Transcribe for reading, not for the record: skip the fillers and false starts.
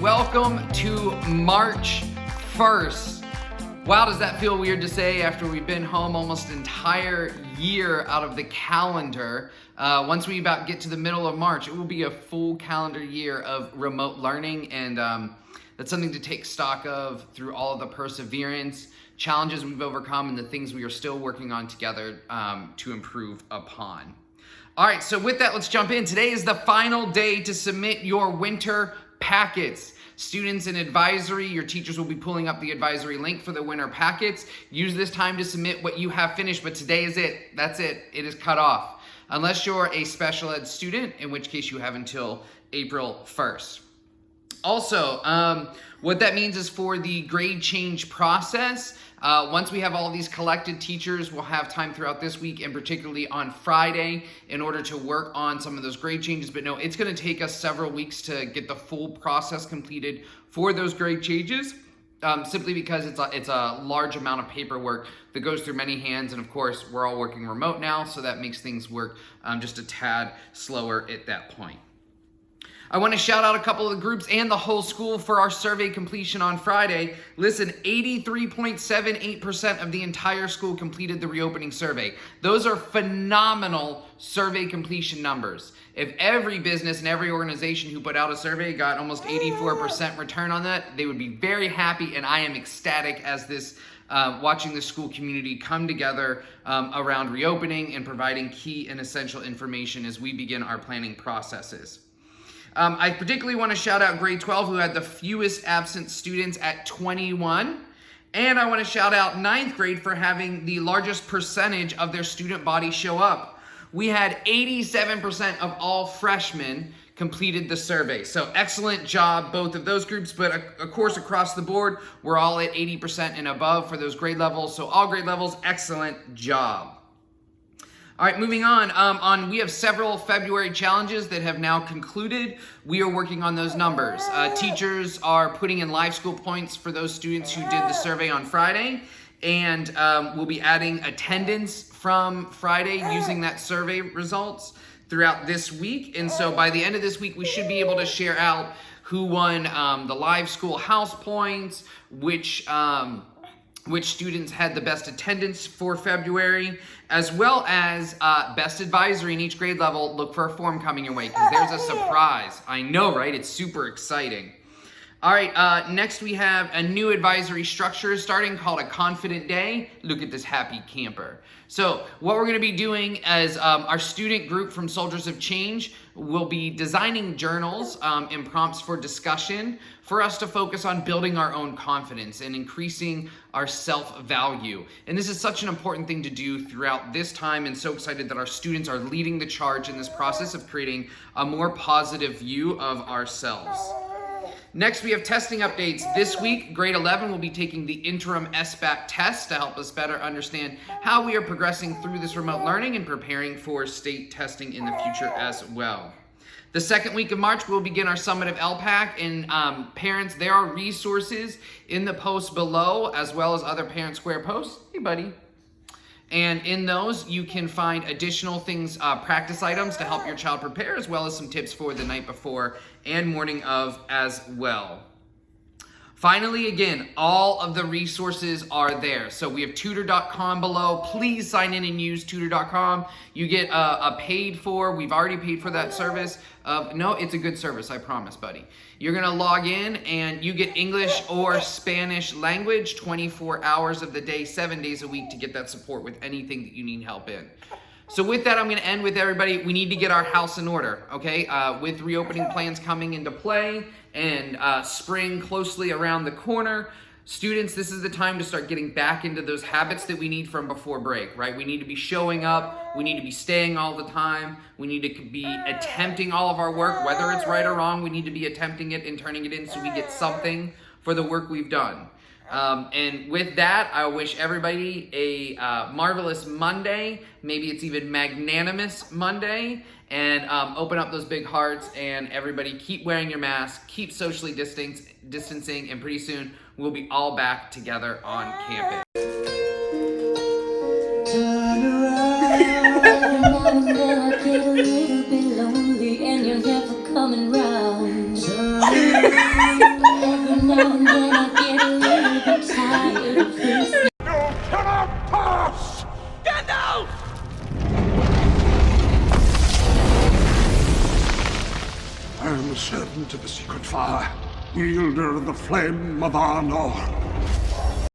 welcome to March 1st. Wow, does that feel weird to say after we've been home almost an entire year out of the calendar? Once we about get to the middle of March, it will be a full calendar year of remote learning, and that's something to take stock of through all of the perseverance, challenges we've overcome, and the things we are still working on together to improve upon. All right, so with that, let's jump in. Today is the final day to submit your winter packets. Students in advisory, your teachers will be pulling up the advisory link for the winter packets. Use this time to submit what you have finished, but today is it. That's it. It is cut off. Unless you're a special ed student, in which case you have until April 1st. Also, what that means is for the grade change process, once we have all of these collected, teachers will have time throughout this week and particularly on Friday in order to work on some of those grade changes. But no, it's going to take us several weeks to get the full process completed for those grade changes, simply because it's a large amount of paperwork that goes through many hands. And of course, we're all working remote now, so that makes things work just a tad slower at that point. I want to shout out a couple of the groups and the whole school for our survey completion on Friday. Listen, 83.78% of the entire school completed the reopening survey. Those are phenomenal survey completion numbers. If every business and every organization who put out a survey got almost 84% return on that, they would be very happy, and I am ecstatic as this watching the school community come together around reopening and providing key and essential information as we begin our planning processes. I particularly want to shout out grade 12, who had the fewest absent students at 21. And I want to shout out 9th grade for having the largest percentage of their student body show up. We had 87% of all freshmen completed the survey. So excellent job, both of those groups, but of course across the board, we're all at 80% and above for those grade levels. So all grade levels, excellent job. All right, moving on. We have several February challenges that have now concluded. We are working on those numbers. Teachers are putting in live school points for those students who did the survey on Friday, and we'll be adding attendance from Friday using that survey results throughout this week. And so by the end of this week, we should be able to share out who won the live school house points, which students had the best attendance for February, as well as best advisory in each grade level. Look for a form coming your way, because there's a surprise. I know, right? It's super exciting. All right, next we have a new advisory structure starting called a Confident Day. Look at this happy camper. So what we're going to be doing as our student group from Soldiers of Change will be designing journals and prompts for discussion for us to focus on building our own confidence and increasing our self-value. And this is such an important thing to do throughout this time, and so excited that our students are leading the charge in this process of creating a more positive view of ourselves. Next, we have testing updates. This week, grade 11 will be taking the interim SBAC test to help us better understand how we are progressing through this remote learning and preparing for state testing in the future as well. The second week of March, we'll begin our Summit of LPAC, and parents, there are resources in the post below, as well as other Parent Square posts. Hey, buddy. And in those, you can find additional things, practice items to help your child prepare, as well as some tips for the night before and morning of as well. Finally, again, all of the resources are there. So we have tutor.com below. Please sign in and use tutor.com. You get a paid for, we've already paid for that service. No, it's a good service, I promise, buddy. You're gonna log in and you get English or Spanish language 24 hours of the day, 7 days a week to get that support with anything that you need help in. So with that, I'm going to end with everybody. We need to get our house in order, okay? With reopening plans coming into play and spring closely around the corner, students, this is the time to start getting back into those habits that we need from before break, right? We need to be showing up. We need to be staying all the time. We need to be attempting all of our work, whether it's right or wrong. We need to be attempting it and turning it in so we get something for the work we've done. And with that, I wish everybody a marvelous Monday. Maybe it's even magnanimous Monday. And open up those big hearts, and everybody keep wearing your mask, keep socially distancing, and pretty soon we'll be all back together on campus. Turn around, now I get a little bit lonely, and you're never coming round. Turn around. now and then I get a little bit tired of this. You cannot pass! Gandalf! I am a servant of the secret fire, wielder of the flame of Arnor.